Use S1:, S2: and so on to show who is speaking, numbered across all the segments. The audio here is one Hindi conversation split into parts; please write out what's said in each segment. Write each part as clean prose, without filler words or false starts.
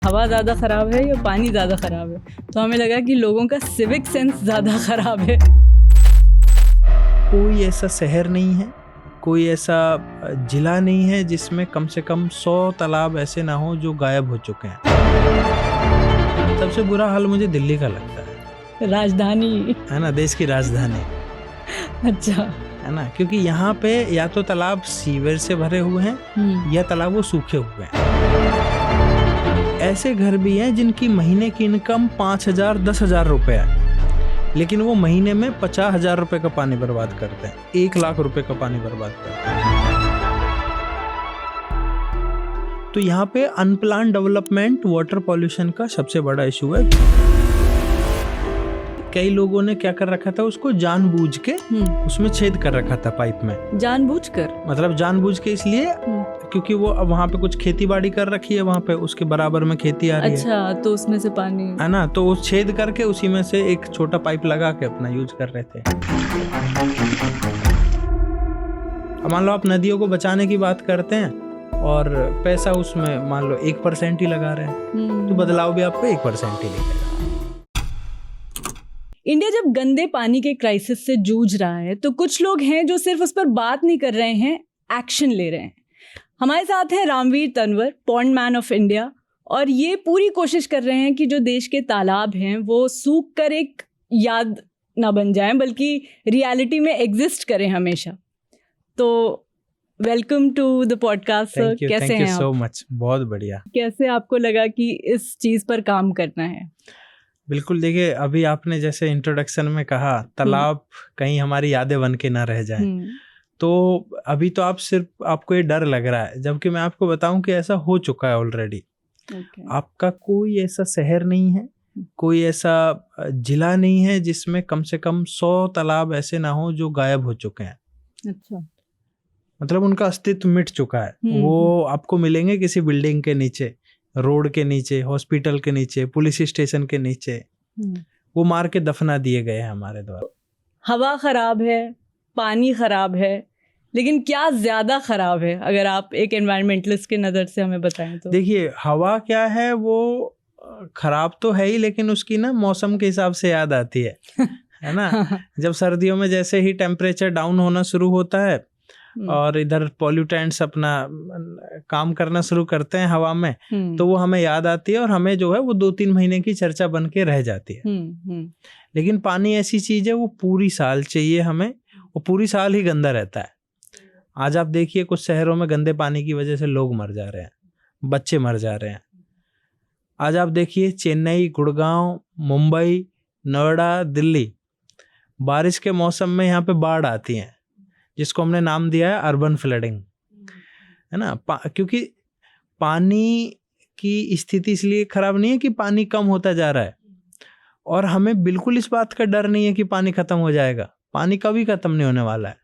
S1: हवा ज़्यादा ख़राब है या पानी ज़्यादा ख़राब है, तो हमें लगा कि लोगों का सिविक सेंस ज़्यादा ख़राब है।
S2: कोई ऐसा शहर नहीं है, कोई ऐसा जिला नहीं है जिसमें कम से कम 100 तालाब ऐसे ना हो जो गायब हो चुके हैं। सबसे बुरा हाल मुझे दिल्ली का लगता है।
S1: राजधानी
S2: है ना, देश की राजधानी।
S1: अच्छा
S2: है ना, क्योंकि यहाँ पे या तो तालाब सीवर से भरे हुए हैं या तालाब वो सूखे हुए हैं। ऐसे घर भी हैं जिनकी महीने की इनकम 5,000 10,000 रुपए है, लेकिन वो महीने में 50,000 रुपए का पानी बर्बाद करते हैं, 1 लाख रुपए का पानी बर्बाद करते हैं। तो यहाँ पे अनप्लान डेवलपमेंट वाटर पॉल्यूशन का सबसे बड़ा इशू है। कई लोगों ने क्या कर रखा था, उसको जानबूझ के उसमें छेद कर रखा था पाइप में।
S1: जानबूझकर
S2: मतलब जानबूझ के इसलिए क्योंकि वो अब वहाँ पे कुछ खेती बाड़ी कर रखी है, वहाँ पे उसके बराबर में खेती आ रही है।
S1: अच्छा, तो उसमें से पानी
S2: है ना, तो वो छेद करके उसी में से एक छोटा पाइप लगा के अपना यूज कर रहे थे। अब मान लो आप नदियों को बचाने की बात करते हैं और पैसा उसमें मान लो 1% ही लगा रहे हैं, तो बदलाव भी आपको 1% ही दिखेगा।
S1: इंडिया जब गंदे पानी के क्राइसिस से जूझ रहा है, तो कुछ लोग हैं जो सिर्फ उस पर बात नहीं कर रहे हैं, एक्शन ले रहे हैं। हमारे साथ है Ramveer Tanwar, pond man of India, और ये पूरी कोशिश कर रहे हैं कि जो देश के तालाब हैं वो सूख कर एक याद ना बन जाएं, बल्कि रियलिटी में एग्जिस्ट करें हमेशा। तो welcome to the podcast sir, कैसे हैं आप?
S2: सो मच, बहुत बढ़िया।
S1: कैसे आपको लगा कि इस चीज़ पर काम करना है?
S2: बिल्कुल, देखिए अभी आपने जैसे इंट्रोडक्शन में कहा तालाब कहीं हमारी यादें बन के ना रह जाएं, तो अभी तो आपको ये डर लग रहा है, जबकि मैं आपको बताऊं कि ऐसा हो चुका है ऑलरेडी। आपका कोई ऐसा शहर नहीं है, कोई ऐसा जिला नहीं है जिसमें कम से कम 100 तालाब ऐसे ना हो जो गायब हो चुके हैं।
S1: अच्छा, मतलब
S2: उनका अस्तित्व मिट चुका है। वो आपको मिलेंगे किसी बिल्डिंग के नीचे, रोड के नीचे, हॉस्पिटल के नीचे, पुलिस स्टेशन के नीचे, वो मार के दफना दिए गए हैं हमारे द्वारा।
S1: हवा खराब है, पानी खराब है, लेकिन क्या ज्यादा खराब है अगर आप एक एनवायरमेंटलिस्ट के नज़र से हमें बताएं तो?
S2: देखिए, हवा क्या है, वो खराब तो है ही, लेकिन उसकी ना मौसम के हिसाब से याद आती है। है ना, जब सर्दियों में जैसे ही टेम्परेचर डाउन होना शुरू होता है और इधर पॉल्यूटेंट्स अपना काम करना शुरू करते हैं हवा में, तो वो हमें याद आती है और हमें जो है वो 2-3 महीने की चर्चा बन के रह जाती है। लेकिन पानी ऐसी चीज है, वो पूरी साल चाहिए हमें, वो पूरी साल ही गंदा रहता है। आज आप देखिए कुछ शहरों में गंदे पानी की वजह से लोग मर जा रहे हैं, बच्चे मर जा रहे हैं। आज आप देखिए चेन्नई, गुड़गांव, मुंबई, नोएडा, दिल्ली, बारिश के मौसम में यहाँ पे बाढ़ आती है, जिसको हमने नाम दिया है अर्बन फ्लडिंग। है ना, क्योंकि पानी की स्थिति इसलिए खराब नहीं है कि पानी कम होता जा रहा है, और हमें बिल्कुल इस बात का डर नहीं है कि पानी खत्म हो जाएगा। पानी कभी खत्म नहीं होने वाला है।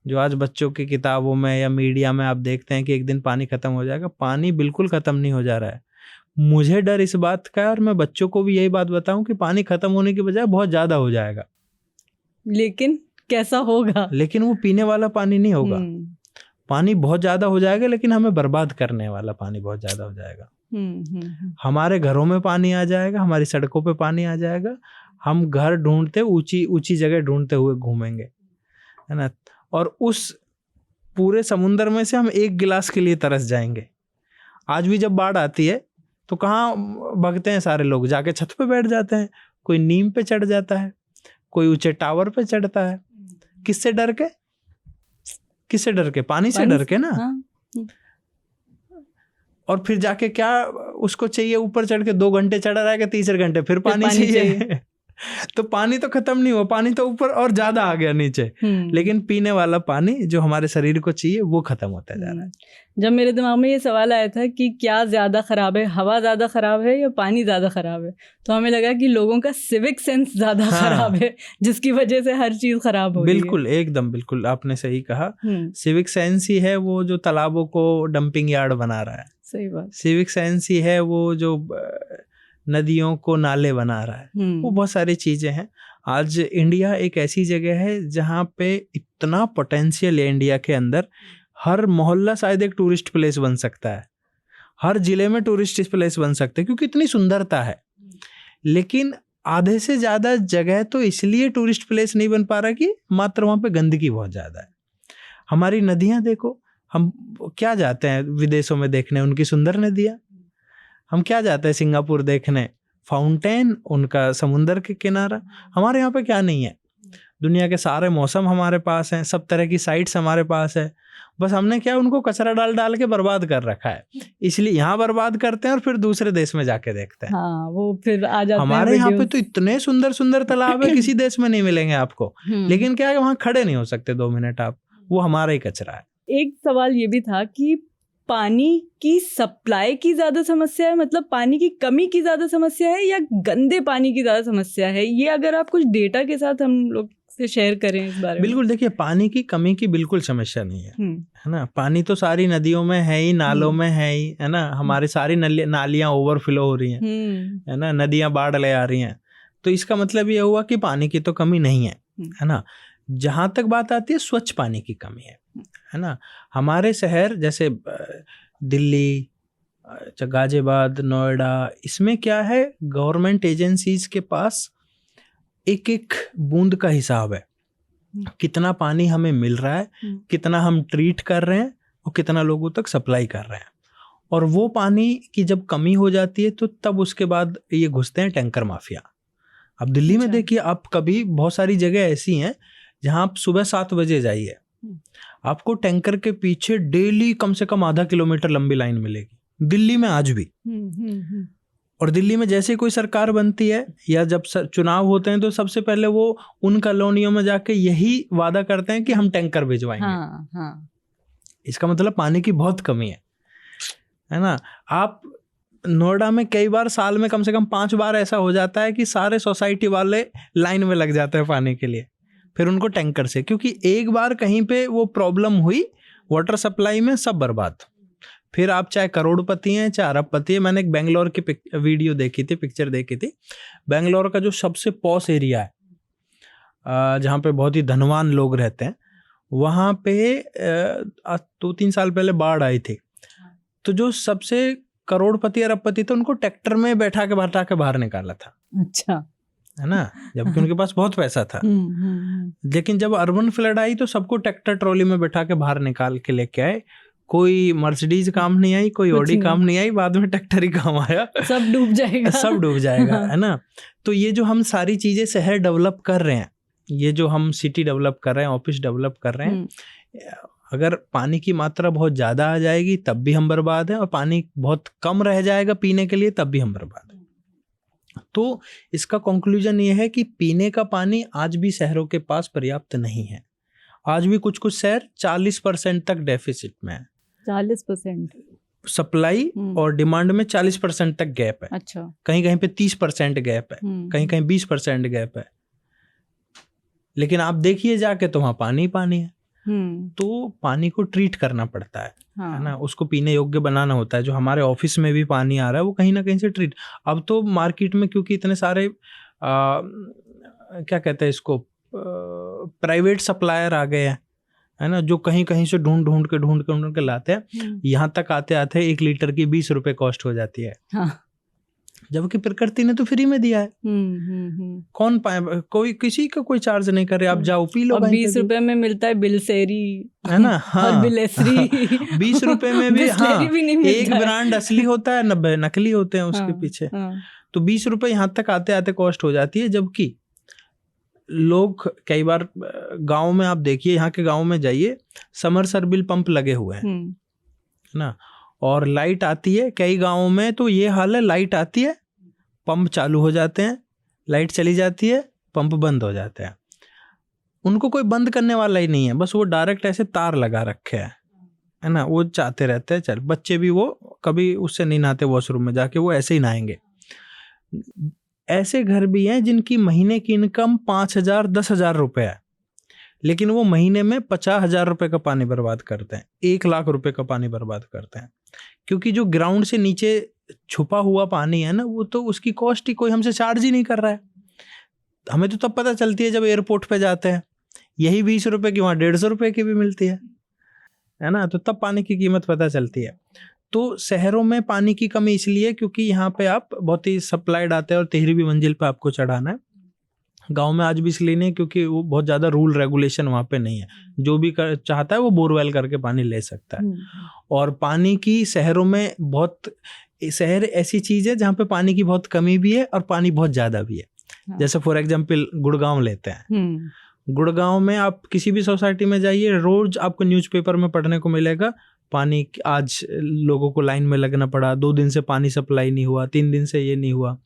S2: जो आज बच्चों की किताबों में या मीडिया में आप देखते हैं कि एक दिन पानी खत्म हो जाएगा, पानी बिल्कुल खत्म नहीं हो जा रहा है। मुझे डर इस बात का है, और मैं बच्चों को भी यही बात बताऊं कि पानी खत्म होने की बजाय बहुत ज्यादा हो जाएगा।
S1: लेकिन कैसा होगा?
S2: लेकिन वो पीने वाला पानी नहीं होगा। पानी बहुत ज्यादा हो जाएगा, लेकिन हमें बर्बाद करने वाला पानी बहुत ज्यादा हो जाएगा। हमारे घरों में पानी आ जाएगा, हमारी सड़कों पे पानी आ जाएगा, हम घर ढूंढते, ऊंची ऊंची जगह ढूंढते हुए घूमेंगे। है ना, और उस पूरे समुद्र में से हम एक गिलास के लिए तरस जाएंगे। आज भी जब बाढ़ आती है तो कहाँ भागते हैं सारे लोग? जाके छत पे बैठ जाते हैं, कोई नीम पे चढ़ जाता है, कोई ऊंचे टावर पे चढ़ता है। किससे डर के? किससे डर के? पानी से डर के ना। और फिर जाके क्या उसको चाहिए, ऊपर चढ़ के 2 घंटे चढ़ा रहेगा, तीसरे घंटे फिर पानी चाहिए। तो पानी तो खत्म नहीं हुआ, पानी तो ऊपर और ज्यादा आ गया नीचे, लेकिन पीने वाला पानी जो हमारे शरीर को चाहिए वो खत्म होता जा रहा है।
S1: जब मेरे दिमाग में ये सवाल आया था कि क्या ज्यादा खराब है, हवा ज्यादा खराब है या पानी ज्यादा खराब है, तो हमें लगा कि लोगों का सिविक सेंस ज्यादा खराब है, जिसकी वजह से हर चीज खराब हो रही है।
S2: बिल्कुल, एकदम बिल्कुल आपने सही कहा। सिविक सेंस ही है वो जो तालाबों को डंपिंग यार्ड बना रहा है।
S1: सही बात।
S2: सिविक सेंस ही है वो जो नदियों को नाले बना रहा है। वो बहुत सारी चीजें हैं। आज इंडिया एक ऐसी जगह है जहाँ पे इतना पोटेंशियल है इंडिया के अंदर, हर मोहल्ला शायद एक टूरिस्ट प्लेस बन सकता है। हर जिले में टूरिस्ट प्लेस बन सकते हैं क्योंकि इतनी सुंदरता है। लेकिन आधे से ज़्यादा जगह तो इसलिए टूरिस्ट प्लेस नहीं बन पा रहा कि मात्र वहाँ पे गंदगी बहुत ज़्यादा है। हमारी नदियाँ देखो, हम क्या जाते हैं विदेशों में देखने उनकी सुंदर नदियाँ, हम क्या जाते हैं सिंगापुर देखने, फाउंटेन, उनका समुंदर के किनारा। हमारे यहाँ पे क्या नहीं है, दुनिया के सारे मौसम हमारे पास हैं, सब तरह की साइट्स हमारे पास है, बस हमने क्या उनको कचरा डाल डाल के बर्बाद कर रखा है। इसलिए यहाँ बर्बाद करते हैं और फिर दूसरे देश में जाके देखते हैं।
S1: हाँ, वो फिर आ जाते हैं।
S2: हमारे यहाँ पे तो इतने सुंदर सुंदर तालाब है, किसी देश में नहीं मिलेंगे आपको, लेकिन क्या है वहाँ खड़े नहीं हो सकते 2 मिनट आप, वो हमारा ही कचरा है।
S1: एक सवाल ये भी था कि पानी की सप्लाई की ज्यादा समस्या है, मतलब पानी की कमी की ज्यादा समस्या है या गंदे पानी की ज्यादा समस्या है? ये अगर आप कुछ डेटा के साथ हम लोग से शेयर करें इस बारे में।
S2: बिल्कुल, देखिए पानी की कमी की बिल्कुल समस्या नहीं है ना। पानी तो सारी नदियों में है ही, नालों में है ही, है ना। हमारी सारी नालियां ओवरफ्लो हो रही हैं, है ना, नदियां बाढ़ ले आ रही हैं, तो इसका मतलब ये हुआ कि पानी की तो कमी नहीं है ना। जहाँ तक बात आती है स्वच्छ पानी की कमी है ना। हमारे शहर जैसे दिल्ली, गाजियाबाद, नोएडा, इसमें क्या है गवर्नमेंट एजेंसीज के पास एक एक बूंद का हिसाब है, कितना पानी हमें मिल रहा है, कितना हम ट्रीट कर रहे हैं और कितना लोगों तक सप्लाई कर रहे हैं। और वो पानी की जब कमी हो जाती है तो तब उसके बाद ये घुसते हैं टैंकर माफिया। अब दिल्ली में देखिए, आप कभी बहुत सारी जगह ऐसी हैं जहां आप सुबह 7 बजे जाइए, आपको टैंकर के पीछे डेली कम से कम आधा किलोमीटर लंबी लाइन मिलेगी, दिल्ली में आज भी। और दिल्ली में जैसे कोई सरकार बनती है या जब चुनाव होते हैं तो सबसे पहले वो उन कॉलोनियों में जाके यही वादा करते हैं कि हम टैंकर भिजवाएंगे। इसका मतलब पानी की बहुत कमी है ना। आप नोएडा में कई बार साल में कम से कम 5 बार ऐसा हो जाता है कि सारे सोसाइटी वाले लाइन में लग जाते हैं पानी के लिए, फिर उनको टैंकर से, क्योंकि एक बार कहीं पे वो प्रॉब्लम हुई वाटर सप्लाई में, सब बर्बाद। फिर आप चाहे करोड़पति हैं चाहे अरबपति हैं। मैंने एक बेंगलोर की वीडियो देखी थी, पिक्चर देखी थी। बेंगलोर का जो सबसे पॉश एरिया है जहाँ पे बहुत ही धनवान लोग रहते हैं, वहाँ पे 2-3 साल पहले बाढ़ आई थी, तो जो सबसे करोड़पति अरबपति थे उनको ट्रैक्टर में बैठा के बाहर निकाला था।
S1: अच्छा,
S2: है ना, जबकि उनके पास बहुत पैसा था। लेकिन जब अर्बन फ्लड आई तो सबको ट्रैक्टर ट्रॉली में बैठा के बाहर निकाल के लेके आए। कोई मर्सिडीज काम नहीं आई, कोई ऑडी काम नहीं आई, बाद में ट्रैक्टर ही काम आया।
S1: सब डूब जाएगा,
S2: सब डूब जाएगा, है ना। तो ये जो हम सारी चीजें शहर डेवलप कर रहे हैं, ये जो हम सिटी डेवलप कर रहे हैं, ऑफिस डेवलप कर रहे हैं, अगर पानी की मात्रा बहुत ज्यादा आ जाएगी तब भी हम बर्बाद हैं, और पानी बहुत कम रह जाएगा पीने के लिए तब भी हम बर्बाद हैं। तो इसका कंक्लूजन ये है कि पीने का पानी आज भी शहरों के पास पर्याप्त नहीं है। आज भी कुछ कुछ शहर 40% तक डेफिसिट में है।
S1: 40%
S2: सप्लाई और डिमांड में 40% तक गैप है।
S1: अच्छा,
S2: कहीं कहीं पे 30% गैप है, कहीं कहीं 20% गैप है। लेकिन आप देखिए जाके तो वहाँ पानी है। तो पानी को ट्रीट करना पड़ता है, है ना, उसको पीने योग्य बनाना होता है। जो हमारे ऑफिस में भी पानी आ रहा है वो कहीं ना कहीं से ट्रीट। अब तो मार्केट में क्योंकि इतने सारे क्या कहते हैं इसको, प्राइवेट सप्लायर आ गए हैं, है ना, जो कहीं कहीं से ढूंढ के लाते हैं। यहाँ तक आते आते 1 लीटर की 20 रुपए कॉस्ट हो जाती है। जबकि प्रकृति ने तो फ्री में दिया है। कौन पाए, कोई किसी का कोई चार्ज नहीं कर रहे, आप जाओ पी लो।
S1: 20 रुपए में मिलता है बिलसेरी,
S2: है ना। हाँ,
S1: और बिलेसरी
S2: 20 रुपए में भी, हाँ,
S1: भी नहीं मिलता
S2: एक ब्रांड असली होता है, 90 नकली होते हैं उसके पीछे। तो 20 रुपए यहाँ तक आते आते कॉस्ट हो जाती है। जबकि लोग कई बार गाँव में, आप देखिए यहाँ के गाँव में जाइए, समरसेबल पंप लगे हुए हैं, है ना, और लाइट आती है। कई गाँवों में तो ये हाल है, लाइट आती है, पंप चालू हो जाते हैं, लाइट चली जाती है, पंप बंद हो जाते हैं। उनको कोई बंद करने वाला ही नहीं है, बस वो डायरेक्ट ऐसे तार लगा रखे है ना, वो चाहते रहते हैं। चल, बच्चे भी वो कभी उससे नहीं नहाते, वॉशरूम में जाके वो ऐसे ही नहाएंगे। ऐसे घर भी हैं जिनकी महीने की इनकम 5,000 10,000 रुपए है, लेकिन वो महीने में 50,000 रुपए का पानी बर्बाद करते हैं, 1 लाख रुपए का पानी बर्बाद करते हैं। क्योंकि जो ग्राउंड से नीचे छुपा हुआ पानी है ना, वो तो उसकी कॉस्ट ही कोई हमसे चार्ज ही नहीं कर रहा है। हमें तो तब पता चलती है जब एयरपोर्ट पे जाते हैं, यही 20 रुपए की वहाँ 150 रुपए की भी मिलती है ना, तो तब पानी की कीमत पता चलती है। तो शहरों में पानी की कमी इसलिए क्योंकि यहाँ पे आप बहुत ही सप्लाइड आते हैं और 13वीं मंजिल पे आपको चढ़ाना है। गांव में आज भी इसलिए नहीं क्योंकि वो बहुत ज़्यादा रूल रेगुलेशन वहाँ पे नहीं है, जो भी चाहता है वो बोरवेल करके पानी ले सकता है। और पानी की शहरों में बहुत, शहर ऐसी चीज़ है जहाँ पे पानी की बहुत कमी भी है और पानी बहुत ज़्यादा भी है। जैसे फॉर एग्जाम्पल गुड़गांव लेते हैं, गुड़गांव में आप किसी भी सोसाइटी में जाइए, रोज आपको न्यूज़पेपर में पढ़ने को मिलेगा पानी आज लोगों को लाइन में लगना पड़ा, 2 दिन से पानी सप्लाई नहीं हुआ, 3 दिन से ये नहीं हुआ।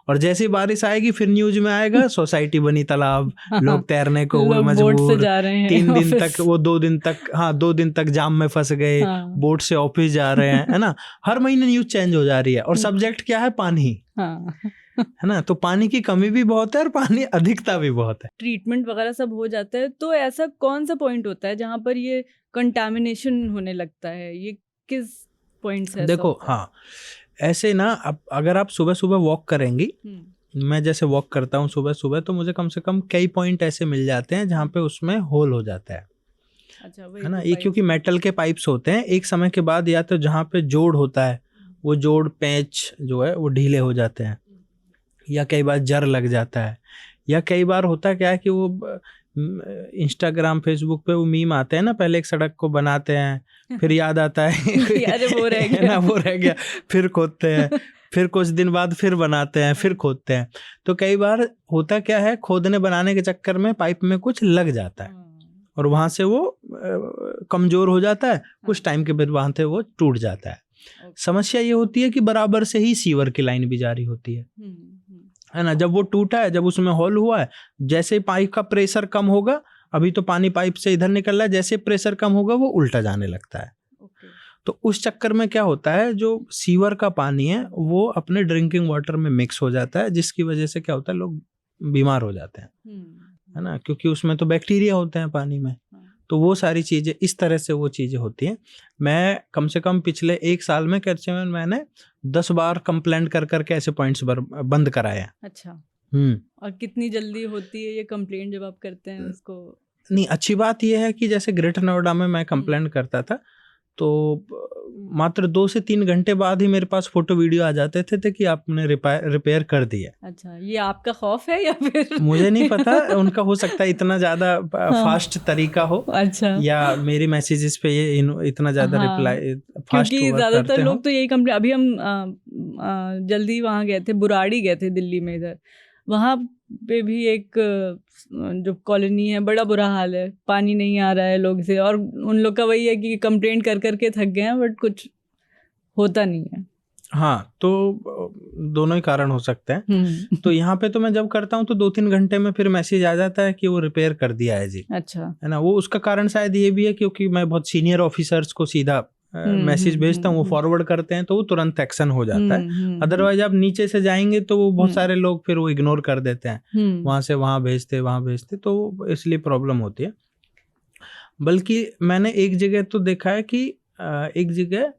S2: और जैसे बारिश आएगी फिर न्यूज में आएगा सोसाइटी बनी तालाब, लोग तैरने को हुए मजबूर, 3 दिन तक वो 2 दिन तक, हाँ 2 दिन तक जाम में फंस गए, बोट से ऑफिस जा रहे हैं, है ना। हर महीने न्यूज चेंज हो जा रही है और सब्जेक्ट क्या है, पानी, है ना। तो पानी की कमी भी बहुत है और पानी अधिकता भी बहुत है।
S1: ट्रीटमेंट वगैरह सब हो जाता है, तो ऐसा कौन सा पॉइंट होता है जहाँ पर ये कंटामिनेशन होने लगता है, ये किस पॉइंट से?
S2: देखो हाँ, ऐसे ना, अब अगर आप सुबह सुबह वॉक करेंगी, मैं जैसे वॉक करता हूँ सुबह सुबह, तो मुझे कम से कम कई पॉइंट ऐसे मिल जाते हैं जहाँ पे उसमें होल हो जाता है। अच्छा, है ना। ये क्योंकि मेटल के पाइप्स होते हैं, एक समय के बाद या तो जहाँ पे जोड़ होता है वो जोड़ पैच जो है वो ढीले हो जाते हैं, या कई बार जर लग जाता है, या कई बार होता क्या है कि वो इंस्टाग्राम फेसबुक पे वो मीम आते हैं ना, पहले एक सड़क को बनाते हैं फिर याद आता है
S1: अरे वो रह गया
S2: ना, वो रह गया, फिर खोदते हैं, फिर कुछ दिन बाद फिर बनाते हैं, फिर खोदते हैं। तो कई बार होता क्या है, खोदने बनाने के चक्कर में पाइप में कुछ लग जाता है और वहां से वो कमजोर हो जाता है, कुछ टाइम के बाद वहां से वो टूट जाता है। समस्या ये होती है कि बराबर से ही सीवर की लाइन भी जारी होती है ना। जब वो टूटा है, जब उसमें होल हुआ है, जैसे पाइप का प्रेशर कम होगा, अभी तो पानी पाइप से इधर निकल रहा है, जैसे प्रेशर कम होगा वो उल्टा जाने लगता है। तो उस चक्कर में क्या होता है, जो सीवर का पानी है वो अपने ड्रिंकिंग वाटर में मिक्स हो जाता है, जिसकी वजह से क्या होता है, लोग बीमार हो जाते हैं, है ना, क्योंकि उसमें तो बैक्टीरिया होते हैं पानी में। तो वो सारी चीज़ें, इस तरह से वो चीज़ें होती हैं। मैं कम से कम पिछले 1 साल में मैंने 10 बार कंप्लेंट कर करके ऐसे पॉइंट्स बंद कराए हैं।
S1: अच्छा। और कितनी जल्दी होती है ये कंप्लेंट जब आप करते हैं उसको?
S2: नहीं, अच्छी बात यह है कि जैसे ग्रेटर नोएडा में मैं कंप्लेंट करता था तो मात्र 2 से 3 घंटे बाद ही मेरे पास फोटो वीडियो आ जाते थे कि आपने रिपेयर कर दिया।
S1: अच्छा, ये आपका खौफ है या फिर?
S2: मुझे नहीं पता, उनका हो सकता है इतना ज्यादा फास्ट तरीका हो। अच्छा। या मेरी मैसेजेस पे ये इतना ज्यादा रिप्लाई फास्ट,
S1: क्योंकि ज्यादातर लोग तो यही कंप्लेंट। अभी हम जल्दी वहाँ गए थे, बुराड़ी गए थे दिल्ली में, इधर वहाँ पे भी एक जो कॉलोनी है, बड़ा बुरा हाल है, पानी नहीं आ रहा है लोग से, और उन लोग का वही है कि कंप्लेंट कर करके थक गए हैं, बट कुछ होता नहीं है।
S2: हाँ, तो दोनों ही कारण हो सकते हैं। तो यहाँ पे तो मैं जब करता हूँ तो 2-3 घंटे में फिर मैसेज आ जाता है कि वो रिपेयर कर दिया है जी।
S1: अच्छा,
S2: है ना। वो उसका कारण शायद ये भी है क्योंकि मैं बहुत सीनियर ऑफिसर्स को सीधा मैसेज भेजता हूँ, वो फॉरवर्ड करते हैं तो वो तुरंत एक्शन हो जाता है। अदरवाइज आप नीचे से जाएंगे तो वो बहुत सारे लोग फिर वो इग्नोर कर देते हैं, वहां से वहां भेजते, तो इसलिए प्रॉब्लम होती है। बल्कि मैंने एक जगह तो देखा है कि एक जगह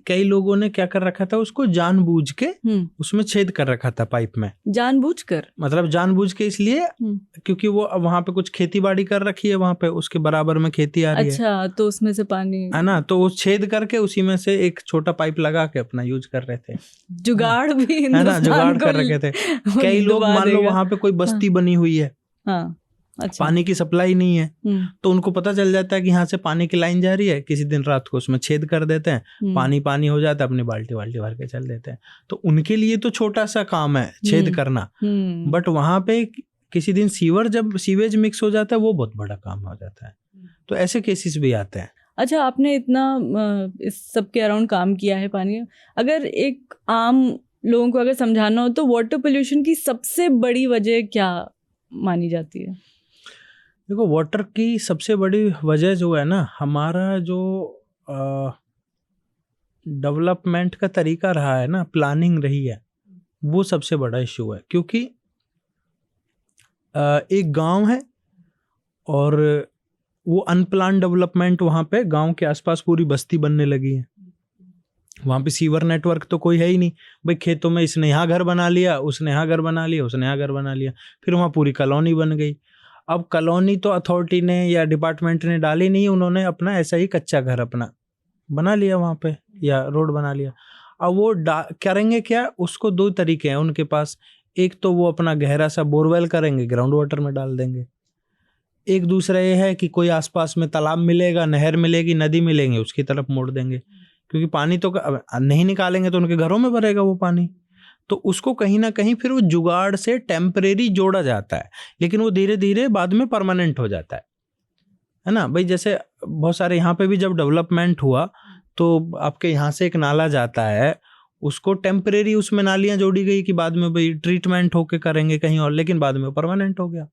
S2: कई लोगों ने क्या कर रखा था, उसको जानबूझ के उसमें छेद कर रखा था पाइप में।
S1: जानबूझकर
S2: मतलब जानबूझ के इसलिए क्योंकि वो वहां पे कुछ खेती बाड़ी कर रखी है, वहां पे उसके बराबर में खेती आ रही है।
S1: अच्छा, तो उसमें से पानी,
S2: है ना, तो वो छेद करके उसी में से एक छोटा पाइप लगा के अपना यूज कर रहे थे।
S1: जुगाड़ भी,
S2: है ना, जुगाड़ कर रखे थे। कई लोग, मान लो वहां पे कोई बस्ती बनी हुई है, अच्छा, पानी की सप्लाई नहीं है, तो उनको पता चल जाता है कि यहाँ से पानी की लाइन जा रही है, किसी दिन रात को उसमें छेद कर देते हैं, पानी हो जाता है, अपनी बाल्टी भर के चल देते हैं। तो उनके लिए तो छोटा सा काम है छेद करना, बट वहां पे किसी दिन जब सीवेज मिक्स हो जाता है वो बहुत बड़ा काम हो जाता है। तो ऐसे केसेस भी आते हैं।
S1: अच्छा, आपने इतना इस सब के अराउंड काम किया है पानी, अगर एक आम लोगों को अगर समझाना हो तो वाटर पोल्यूशन की सबसे बड़ी वजह क्या मानी जाती है?
S2: देखो, वाटर की सबसे बड़ी वजह जो है ना, हमारा जो डेवलपमेंट का तरीका रहा है ना, प्लानिंग रही है, वो सबसे बड़ा इशू है। क्योंकि एक गांव है और वो अनप्लान डेवलपमेंट, वहाँ पे गांव के आसपास पूरी बस्ती बनने लगी है, वहाँ पे सीवर नेटवर्क तो कोई है ही नहीं भाई। खेतों में इसने यहाँ घर बना लिया, उसने यहाँ घर बना लिया, उसने यहाँ घर बना लिया, फिर वहाँ पूरी कॉलोनी बन गई। अब कॉलोनी तो अथॉरिटी ने या डिपार्टमेंट ने डाली नहीं, उन्होंने अपना ऐसा ही कच्चा घर अपना बना लिया वहाँ पे या रोड बना लिया। अब वो करेंगे क्या, उसको दो तरीके हैं उनके पास। एक तो वो अपना गहरा सा बोरवेल करेंगे, ग्राउंड वाटर में डाल देंगे। एक दूसरा ये है कि कोई आसपास में तालाब मिलेगा, नहर मिलेगी, नदी मिलेंगे, उसकी तरफ मोड़ देंगे, क्योंकि पानी तो नहीं निकालेंगे तो उनके घरों में भरेगा वो पानी। तो उसको कहीं ना कहीं फिर वो जुगाड़ से टेम्परेरी जोड़ा जाता है, लेकिन वो धीरे धीरे बाद में परमानेंट हो जाता है ना भाई। जैसे बहुत सारे यहाँ पे भी जब डेवलपमेंट हुआ तो आपके यहाँ से एक नाला जाता है, उसको टेम्परेरी उसमें नालियाँ जोड़ी गई कि बाद में भाई ट्रीटमेंट होके करेंगे कहीं और, लेकिन बाद में परमानेंट हो गया।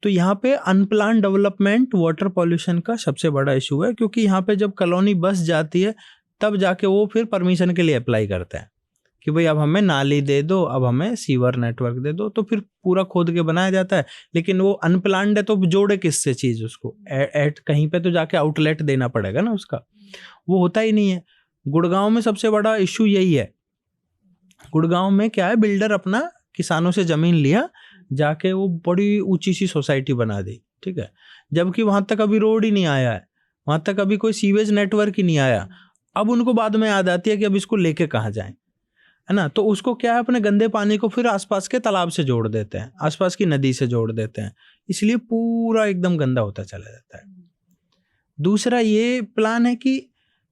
S2: तो यहाँ पे अनप्लान डेवलपमेंट वाटर पॉल्यूशन का सबसे बड़ा इशू है, क्योंकि यहाँ पे जब कॉलोनी बस जाती है तब जाके वो फिर परमिशन के लिए अप्लाई करते हैं कि भाई अब हमें नाली दे दो, अब हमें सीवर नेटवर्क दे दो, तो फिर पूरा खोद के बनाया जाता है। लेकिन वो अनप्लान्ड है तो जोड़े किससे चीज़, उसको कहीं पे तो जाके आउटलेट देना पड़ेगा ना उसका, वो होता ही नहीं है। गुड़गांव में सबसे बड़ा इशू यही है। गुड़गांव में क्या है, बिल्डर अपना किसानों से ज़मीन लिया, जाके वो बड़ी ऊंची सी सोसाइटी बना दी, ठीक है, जबकि वहाँ तक अभी रोड ही नहीं आया है, वहाँ तक अभी कोई सीवेज नेटवर्क ही नहीं आया। अब उनको बाद में याद आती है कि अब इसको लेके कहाँ जाएं, है ना। तो उसको क्या है, अपने गंदे पानी को फिर आसपास के तालाब से जोड़ देते हैं, आसपास की नदी से जोड़ देते हैं, इसलिए पूरा एकदम गंदा होता चला जाता है। दूसरा ये प्लान है कि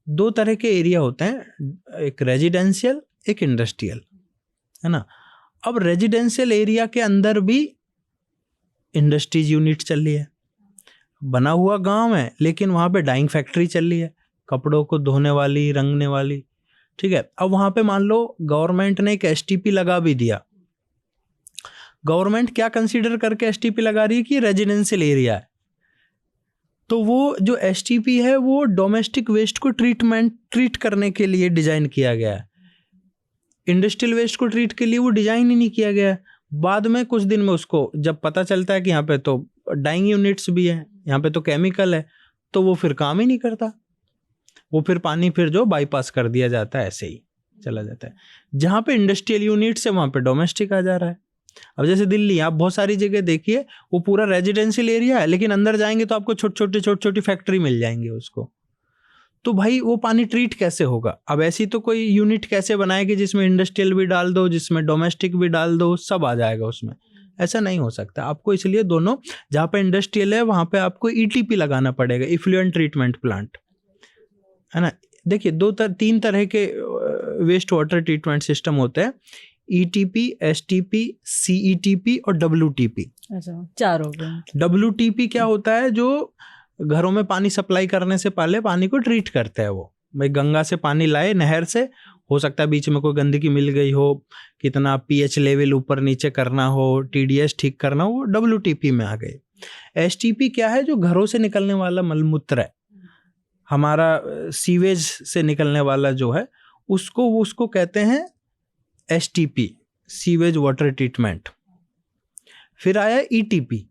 S2: दो तरह के एरिया होते हैं, एक रेजिडेंशियल, एक इंडस्ट्रियल, है ना। अब रेजिडेंशियल एरिया के अंदर भी इंडस्ट्रीज यूनिट चल रही है, बना हुआ गांव है, लेकिन वहाँ पे डाइंग फैक्ट्री चल रही है, कपड़ों को धोने वाली, रंगने वाली, ठीक है। अब वहाँ पे मान लो गवर्नमेंट ने एक एसटीपी लगा भी दिया। गवर्नमेंट क्या कंसीडर करके एसटीपी लगा रही है कि रेजिडेंशियल एरिया है, तो वो जो एसटीपी है वो डोमेस्टिक वेस्ट को ट्रीट करने के लिए डिजाइन किया गया है। इंडस्ट्रियल वेस्ट को ट्रीट के लिए वो डिजाइन ही नहीं किया गया है। बाद में कुछ दिन में उसको जब पता चलता है कि यहाँ पे तो डाइंग यूनिट्स भी हैं, यहाँ पे तो केमिकल है, तो वो फिर काम ही नहीं करता, वो फिर पानी फिर जो बाईपास कर दिया जाता है, ऐसे ही चला जाता है। जहाँ पे इंडस्ट्रियल यूनिट्स है वहाँ पे डोमेस्टिक आ जा रहा है। अब जैसे दिल्ली, आप बहुत सारी जगह देखिए, वो पूरा रेजिडेंशियल एरिया है, लेकिन अंदर जाएंगे तो आपको छोटी छोटी फैक्ट्री मिल जाएंगी उसको। तो भाई वो पानी ट्रीट कैसे होगा? अब ऐसी तो कोई यूनिट कैसे बनाएगी जिसमें इंडस्ट्रियल भी डाल दो, जिसमें डोमेस्टिक भी डाल दो, सब आ जाएगा उसमें? ऐसा नहीं हो सकता। आपको इसलिए दोनों, जहाँ पे इंडस्ट्रियल है वहाँ पे आपको ईटीपी लगाना पड़ेगा, इफ्लुएंट ट्रीटमेंट प्लांट, है ना। देखिए तीन तरह के वेस्ट वाटर ट्रीटमेंट सिस्टम होते हैं, ईटीपी, एसटीपी, सीईटीपी और डब्ल्यूटीपी।
S1: अच्छा, चार हो गए।
S2: डब्ल्यूटीपी क्या होता है? जो घरों में पानी सप्लाई करने से पहले पानी को ट्रीट करते हैं। वो भाई गंगा से पानी लाए, नहर से, हो सकता है बीच में कोई गंदगी मिल गई हो, कितना पीएच लेवल ऊपर नीचे करना हो, टीडीएस ठीक करना हो, वो डब्ल्यूटीपी में आ गए। एसटीपी क्या है? जो घरों से निकलने वाला मलमूत्र है, हमारा सीवेज से निकलने वाला जो है, उसको कहते हैं एसटीपी, सीवेज वाटर ट्रीटमेंट। फिर आया ईटीपी।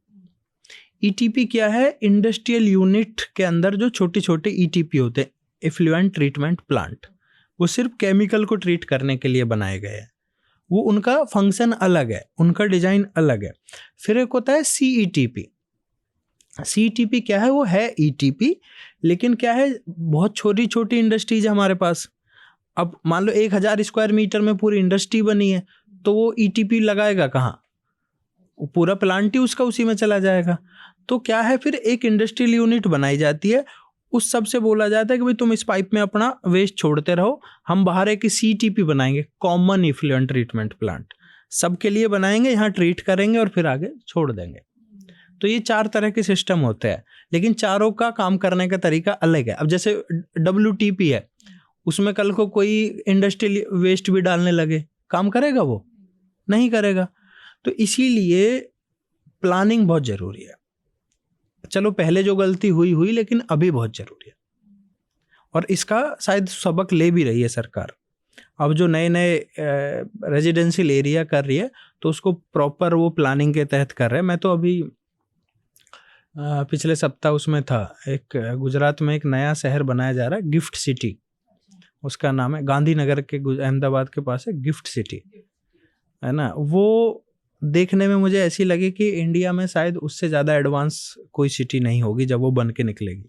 S2: ईटीपी क्या है? इंडस्ट्रियल यूनिट के अंदर जो छोटे छोटे ईटीपी होते हैं, इफ्लुएंट ट्रीटमेंट प्लांट, वो सिर्फ केमिकल को ट्रीट करने के लिए बनाए गए हैं। वो उनका फंक्शन अलग है, उनका डिजाइन अलग है। फिर एक होता है सीईटीपी। सीईटीपी क्या है? वो है ईटीपी, लेकिन क्या है, बहुत छोटी छोटी इंडस्ट्रीज है हमारे पास। अब मान लो 1000 स्क्वायर मीटर में पूरी इंडस्ट्री बनी है, तो वो ईटीपी लगाएगा कहाँ? पूरा प्लांट ही उसका उसी में चला जाएगा। तो क्या है, फिर एक इंडस्ट्रियल यूनिट बनाई जाती है, उस सब से बोला जाता है कि भाई तुम इस पाइप में अपना वेस्ट छोड़ते रहो, हम बाहर एक सीटीपी बनाएंगे, कॉमन इफ्लुएंट ट्रीटमेंट प्लांट, सबके लिए बनाएंगे, यहाँ ट्रीट करेंगे और फिर आगे छोड़ देंगे। तो ये 4 तरह के सिस्टम होते हैं, लेकिन चारों का काम करने का तरीका अलग है। अब जैसे डब्ल्यूटीपी है, उसमें कल को कोई इंडस्ट्रियल वेस्ट भी डालने लगे, काम करेगा? वो नहीं करेगा। तो इसीलिए प्लानिंग बहुत जरूरी है। चलो पहले जो गलती हुई, लेकिन अभी बहुत जरूरी है, और इसका शायद सबक ले भी रही है सरकार। अब जो नए नए रेजिडेंशियल एरिया कर रही है, तो उसको प्रॉपर वो प्लानिंग के तहत कर रहे हैं। मैं तो अभी पिछले सप्ताह उसमें था, एक गुजरात में एक नया शहर बनाया जा रहा है, गिफ्ट सिटी, उसका नाम है, गांधीनगर के अहमदाबाद के पास है, गिफ्ट सिटी, है ना। वो देखने में मुझे ऐसी लगी कि इंडिया में शायद उससे ज़्यादा एडवांस कोई सिटी नहीं होगी जब वो बन के निकलेगी।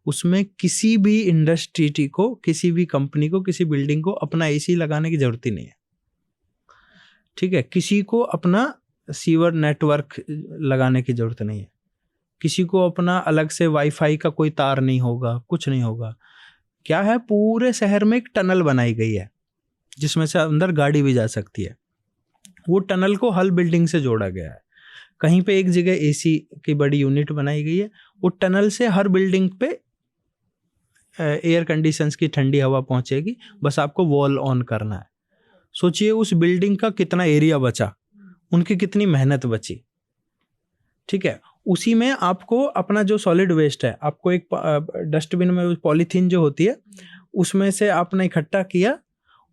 S2: उसमें किसी भी इंडस्ट्री को, किसी भी कंपनी को, किसी बिल्डिंग को अपना एसी लगाने की जरूरत ही नहीं है, ठीक है। किसी को अपना सीवर नेटवर्क लगाने की जरूरत नहीं है, किसी को अपना अलग से वाईफाई का कोई तार नहीं होगा, कुछ नहीं होगा। क्या है, पूरे शहर में एक टनल बनाई गई है जिसमें से अंदर गाड़ी भी जा सकती है। वो टनल को हर बिल्डिंग से जोड़ा गया है। कहीं पे एक जगह एसी की बड़ी यूनिट बनाई गई है, वो टनल से हर बिल्डिंग पे एयर कंडीशंस की ठंडी हवा पहुंचेगी, बस आपको वॉल ऑन करना है। सोचिए उस बिल्डिंग का कितना एरिया बचा, उनकी कितनी मेहनत बची, ठीक है। उसी में आपको अपना जो सॉलिड वेस्ट है, आपको एक डस्टबिन में पॉलीथीन जो होती है उसमें से आपने इकट्ठा किया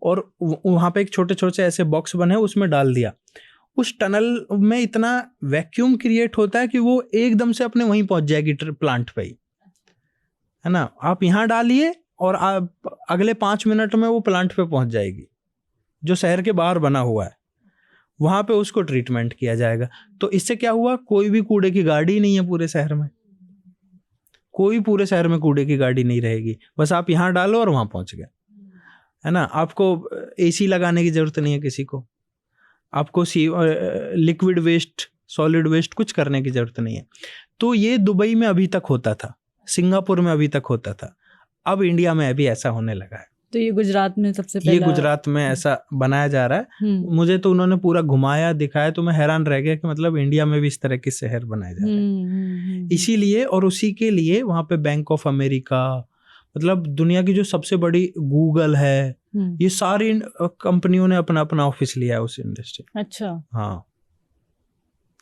S2: और वहाँ पे एक छोटे छोटे ऐसे बॉक्स बने उसमें डाल दिया। उस टनल में इतना वैक्यूम क्रिएट होता है कि वो एकदम से अपने वहीं पहुंच जाएगी प्लांट पे ही, है ना। आप यहाँ डालिए और आप अगले 5 मिनट में वो प्लांट पे पहुंच जाएगी जो शहर के बाहर बना हुआ है, वहां पे उसको ट्रीटमेंट किया जाएगा। तो इससे क्या हुआ, कोई भी कूड़े की गाड़ी नहीं है पूरे शहर में, कोई पूरे शहर में कूड़े की गाड़ी नहीं रहेगी, बस आप यहाँ डालो और वहां पहुंच गए, है ना। आपको एसी लगाने की जरूरत नहीं है किसी को, आपको लिक्विड वेस्ट, सॉलिड वेस्ट कुछ करने की जरूरत नहीं है। तो ये दुबई में अभी तक होता था, सिंगापुर में अभी तक होता था, अब इंडिया में अभी ऐसा होने लगा है।
S1: तो ये गुजरात में सबसे पहला,
S2: ये गुजरात में ऐसा बनाया जा रहा है। मुझे तो उन्होंने पूरा घुमाया दिखाया तो मैं हैरान रह गया कि मतलब इंडिया में भी इस तरह के शहर बनाए जा रहे हैं। इसीलिए और उसी के लिए वहाँ पे बैंक ऑफ अमेरिका, मतलब दुनिया की जो सबसे बड़ी गूगल है, ये सारी कंपनियों ने अपना अपना ऑफिस लिया है उस इंडस्ट्री।
S1: अच्छा,
S2: हाँ,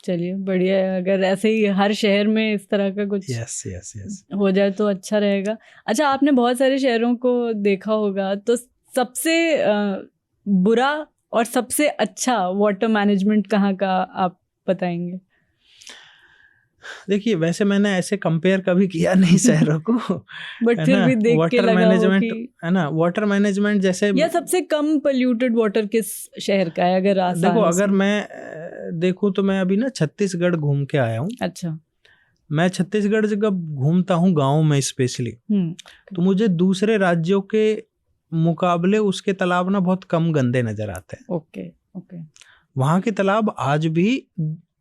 S1: चलिए बढ़िया है। अगर ऐसे ही हर शहर में इस तरह का कुछ
S2: यस
S1: हो जाए तो अच्छा रहेगा। अच्छा, आपने बहुत सारे शहरों को देखा होगा, तो सबसे बुरा और सबसे अच्छा वाटर मैनेजमेंट कहाँ का आप बताएंगे?
S2: देखिए, वैसे मैंने ऐसे कंपेयर कभी किया नहीं शहरों को,
S1: बट फिर भी देख के लगा
S2: मैनेजमेंट
S1: हो कि,
S2: है ना, वाटर मैनेजमेंट जैसे, या
S1: सबसे कम पोल्यूटेड वाटर किस शहर का है? अगर आसान
S2: देखो, अगर मैं देखूं तो मैं अभी ना छत्तीसगढ़ घूम के आया हूँ।
S1: अच्छा।
S2: मैं छत्तीसगढ़ जब घूमता हूँ गाँव में स्पेशली, तो मुझे दूसरे राज्यों के मुकाबले उसके तालाब ना बहुत कम गंदे नजर आते हैं।
S1: ओके।
S2: वहाँ के तालाब आज भी,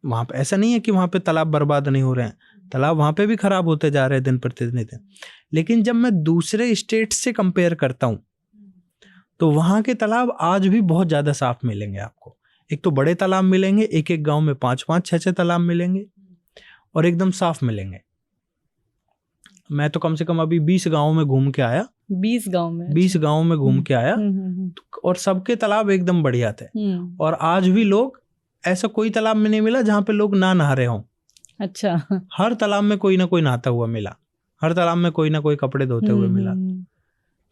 S2: वहाँ पे ऐसा नहीं है कि वहाँ पे तालाब बर्बाद नहीं हो रहे हैं, तालाब वहाँ पे भी खराब होते जा रहे हैं दिन प्रतिदिन। लेकिन जब मैं दूसरे स्टेट से कंपेयर करता हूँ तो वहाँ के तालाब आज भी बहुत ज़्यादा साफ मिलेंगे आपको। एक तो बड़े तालाब मिलेंगे, एक एक गांव में 5-5, 6-6 तालाब मिलेंगे और एकदम साफ मिलेंगे। मैं तो कम से कम अभी 20 गाँव में घूम के आया।
S1: 20 गाँव में
S2: घूम के आया और सबके तालाब एकदम बढ़िया थे। और आज भी लोग, ऐसा कोई तालाब में नहीं मिला जहाँ पे लोग ना नहा रहे हों।
S1: अच्छा।
S2: हर तालाब में कोई ना कोई नहाता हुआ मिला, हर तालाब में कोई ना कोई कपड़े धोते हुए मिला।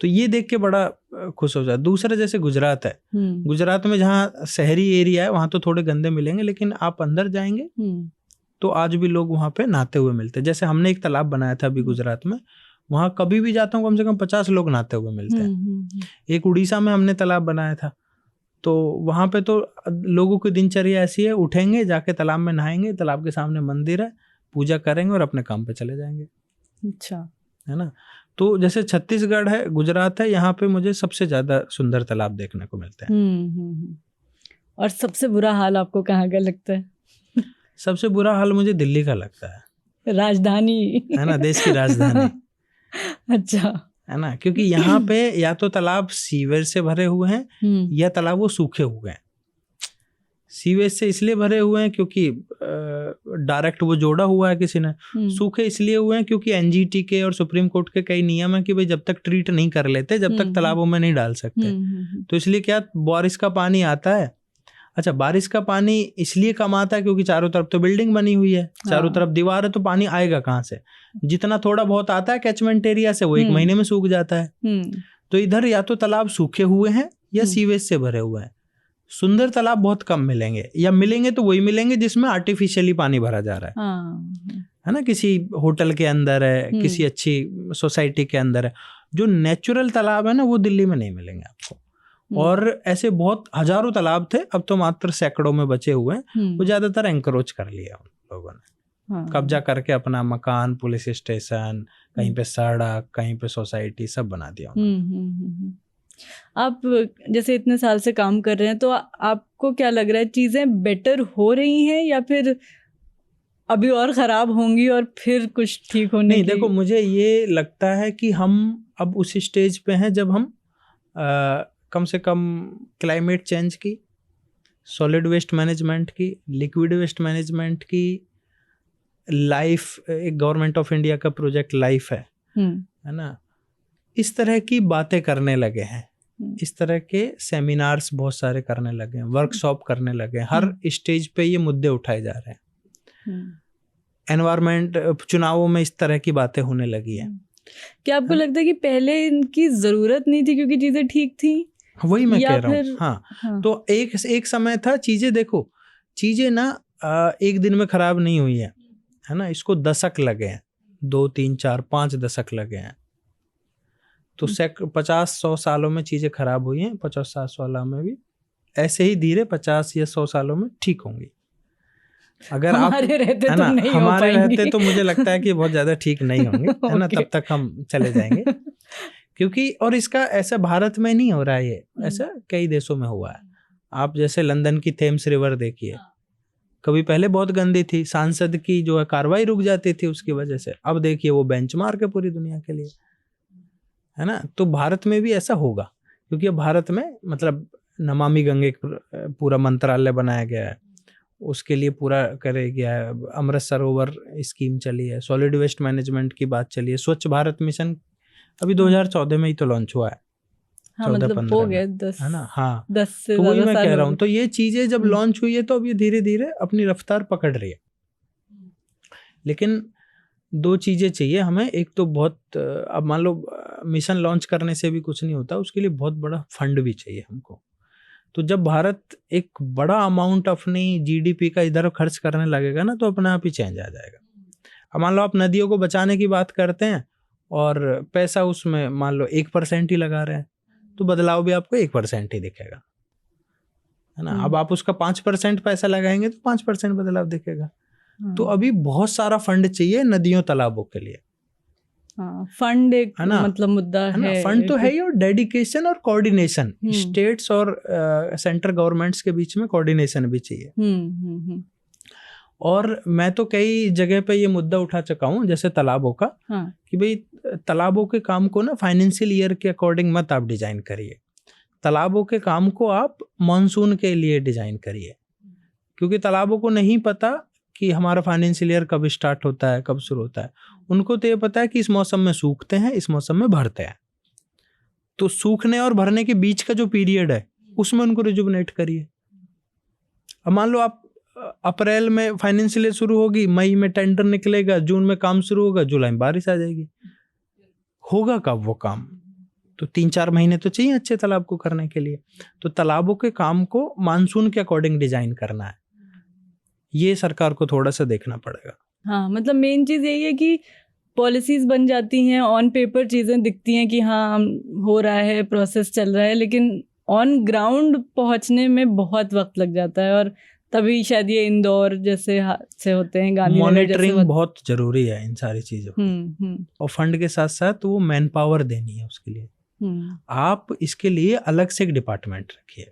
S2: तो ये देख के बड़ा खुश हो जाता। दूसरा जैसे गुजरात है, गुजरात में जहाँ शहरी एरिया है वहाँ तो थोड़े गंदे मिलेंगे, लेकिन आप अंदर जाएंगे तो आज भी लोग वहाँ पे नहाते हुए मिलते हैं। जैसे हमने एक तालाब बनाया था अभी गुजरात में, वहाँ कभी भी जाता हूँ कम से कम 50 लोग नहाते हुए मिलते हैं। एक उड़ीसा में हमने तालाब बनाया था, तो वहाँ पे तो लोगों की दिनचर्या ऐसी है, उठेंगे, जाके तालाब में नहाएंगे, तालाब के सामने मंदिर है, पूजा करेंगे और अपने काम पे चले जाएंगे।
S1: अच्छा,
S2: है ना। तो जैसे छत्तीसगढ़ है, गुजरात है, यहाँ पे मुझे सबसे ज्यादा सुंदर तालाब देखने को मिलते हैं।
S1: और सबसे बुरा हाल आपको कहाँ का लगता है?
S2: सबसे बुरा हाल मुझे दिल्ली का लगता है।
S1: राजधानी
S2: है ना, देश की राजधानी।
S1: अच्छा,
S2: है ना, क्योंकि यहाँ पे या तो तालाब सीवेज से भरे हुए हैं या तालाब वो सूखे हुए हैं। सीवेज से इसलिए भरे हुए हैं क्योंकि डायरेक्ट वो जोड़ा हुआ है किसी ने। सूखे इसलिए हुए हैं क्योंकि एनजीटी के और सुप्रीम कोर्ट के कई नियम है कि भाई जब तक ट्रीट नहीं कर लेते, जब तक तालाबों में नहीं डाल सकते। तो इसलिए क्या, बारिश का पानी आता है। अच्छा, बारिश का पानी इसलिए कम आता है क्योंकि चारों तरफ तो बिल्डिंग बनी हुई है, चारों तरफ दीवार है, तो पानी आएगा कहाँ से? जितना थोड़ा बहुत आता है कैचमेंट एरिया से, वो 1 महीने में सूख जाता है। तो इधर या तो तालाब सूखे हुए हैं या सीवेज से भरे हुए हैं। सुंदर तालाब बहुत कम मिलेंगे, या मिलेंगे तो वही मिलेंगे जिसमें आर्टिफिशियली पानी भरा जा रहा है ना, किसी होटल के अंदर है, किसी अच्छी सोसाइटी के अंदर है। जो नेचुरल तालाब है ना, वो दिल्ली में नहीं मिलेंगे आपको। और ऐसे बहुत हजारों तालाब थे, अब तो मात्र सैकड़ों में बचे हुए हैं। वो ज्यादातर एंकरोच कर लिया उन लोगों ने।
S1: हाँ।
S2: कब्जा करके अपना मकान, पुलिस स्टेशन, कहीं पे सड़क, कहीं पे सोसाइटी, सब बना दिया उन्होंने।
S1: आप जैसे इतने साल से काम कर रहे हैं, तो आपको क्या लग रहा है, चीजें बेटर हो रही हैं या फिर अभी और खराब होंगी और फिर कुछ ठीक होने
S2: नहीं,
S1: की?
S2: देखो मुझे ये लगता है कि हम अब उस स्टेज पे हैं जब हम कम से कम क्लाइमेट चेंज की, सॉलिड वेस्ट मैनेजमेंट की, लिक्विड वेस्ट मैनेजमेंट की, लाइफ, एक गवर्नमेंट ऑफ इंडिया का प्रोजेक्ट लाइफ है ना, इस तरह की बातें करने लगे हैं, इस तरह के सेमिनार्स बहुत सारे करने लगे हैं, वर्कशॉप करने लगे हैं, हर स्टेज पे ये मुद्दे उठाए जा रहे हैं। एनवायरमेंट, चुनावों में इस तरह की बातें होने लगी है।
S1: क्या आपको लगता है कि पहले इनकी जरूरत नहीं थी क्योंकि चीजें ठीक थी?
S2: वही मैं कह रहा हूँ। हाँ, तो एक समय था, चीजें देखो, चीजें ना एक दिन में खराब नहीं हुई है ना, इसको दशक लगे हैं, 2, 3, 4, 5 दशक लगे हैं। तो 50-100 सालों में चीजें खराब हुई हैं, 50-60 सालों में भी ऐसे ही धीरे 50 या 100 सालों में ठीक होंगी। अगर
S1: हमारे रहते
S2: है ना,
S1: नहीं
S2: हमारे रहते तो मुझे लगता है कि बहुत ज्यादा ठीक नहीं होंगे, है ना, तब तक हम चले जाएंगे। क्योंकि और इसका ऐसा भारत में नहीं हो रहा है, ये ऐसा कई देशों में हुआ है। आप जैसे लंदन की थेम्स रिवर देखिए, कभी पहले बहुत गंदी थी, सांसद की जो है कार्रवाई रुक जाती थी उसकी वजह से, अब देखिए वो बेंचमार्क है पूरी दुनिया के लिए, है ना। तो भारत में भी ऐसा होगा, क्योंकि अब भारत में मतलब नमामि गंगे पूरा मंत्रालय बनाया गया है, उसके लिए पूरा करे गया है, अमृत सरोवर स्कीम चली है, सॉलिड वेस्ट मैनेजमेंट की बात चली है, स्वच्छ भारत मिशन अभी 2014 में ही तो लॉन्च हुआ है।
S1: हाँ, मतलब हो गए 10,
S2: है ना। हाँ,
S1: 10 से
S2: तो वही मैं
S1: साल
S2: कह रहा हूँ। तो ये चीजें जब लॉन्च हुई है तो अब ये धीरे धीरे अपनी रफ्तार पकड़ रही है। लेकिन 2 चीजें चाहिए हमें, एक तो बहुत, अब मान लो मिशन लॉन्च करने से भी कुछ नहीं होता, उसके लिए बहुत बड़ा फंड भी चाहिए हमको। तो जब भारत एक बड़ा अमाउंट अपनी जीडीपी का इधर खर्च करने लगेगा ना, तो अपने आप ही चेंज आ जाएगा। अब मान लो आप नदियों को बचाने की बात करते हैं और पैसा उसमें मान लो 1% ही लगा रहे हैं, तो बदलाव भी आपको 1% ही दिखेगा, है ना। अब आप उसका 5% पैसा लगाएंगे तो 5% बदलाव दिखेगा। तो अभी बहुत सारा फंड चाहिए नदियों तालाबों के लिए।
S1: फंड एक मतलब मुद्दा है,
S2: फंड तो है ही, और डेडिकेशन और कोऑर्डिनेशन, स्टेट्स और सेंट्रल गवर्नमेंट्स के बीच में कोऑर्डिनेशन भी चाहिए। और मैं तो कई जगह पे ये मुद्दा उठा चुका हूँ, जैसे तालाबों का, कि भाई तालाबों के काम को ना फाइनेंशियल ईयर के अकॉर्डिंग मत आप डिजाइन करिए, तालाबों के काम को आप मानसून के लिए डिजाइन करिए, क्योंकि तालाबों को नहीं पता कि हमारा फाइनेंशियल ईयर कब स्टार्ट होता है, कब शुरू होता है। उनको तो ये पता है कि इस मौसम में सूखते हैं, इस मौसम में भरते हैं। तो सूखने और भरने के बीच का जो पीरियड है उसमें उनको रिजुवनेट करिए। अब मान लो आप अप्रैल में फाइनेंशियल ईयर शुरू होगी, मई में टेंडर निकलेगा, जून में काम शुरू होगा, जुलाई में बारिश आ जाएगी, होगा कब वो काम? तो 3-4 महीने तो चाहिए अच्छे तालाब को करने के लिए। तो तालाबों के काम को मानसून के अकॉर्डिंग डिजाइन करना है, ये सरकार को थोड़ा सा देखना पड़ेगा।
S1: हाँ, मतलब मेन चीज़ यही है कि पॉलिसीज बन जाती हैं, ऑन पेपर चीज़ें दिखती हैं कि हाँ हो रहा है, प्रोसेस चल रहा है, लेकिन ऑन ग्राउंड पहुंचने में बहुत वक्त लग जाता है। और तभी शायद ये इंदौर जैसे हादसे होते हैं, गांधी
S2: मॉनिटरिंग बहुत जरूरी है इन सारी चीजों की। और फंड के साथ साथ वो मैन पावर देनी है उसके लिए। आप इसके लिए अलग से एक डिपार्टमेंट रखिए।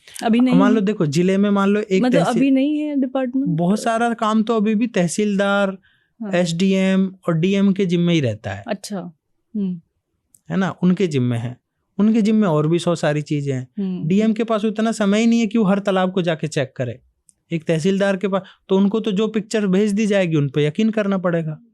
S1: अभी नहीं,
S2: मान लो देखो जिले में मान लो एक
S1: मतलब अभी नहीं है डिपार्टमेंट,
S2: बहुत सारा काम तो अभी भी तहसीलदार, एसडीएम और डीएम के जिम्मे ही रहता है।
S1: अच्छा,
S2: है ना, उनके जिम्मे है, उनके जिम्मे और भी 100 सारी चीजें हैं। डीएम के पास उतना समय ही नहीं है कि वो हर तालाब को जाके चेक करे। एक तहसीलदार के पास तो उनको तो जो पिक्चर भेज दी जाएगी उन पर यकीन करना पड़ेगा।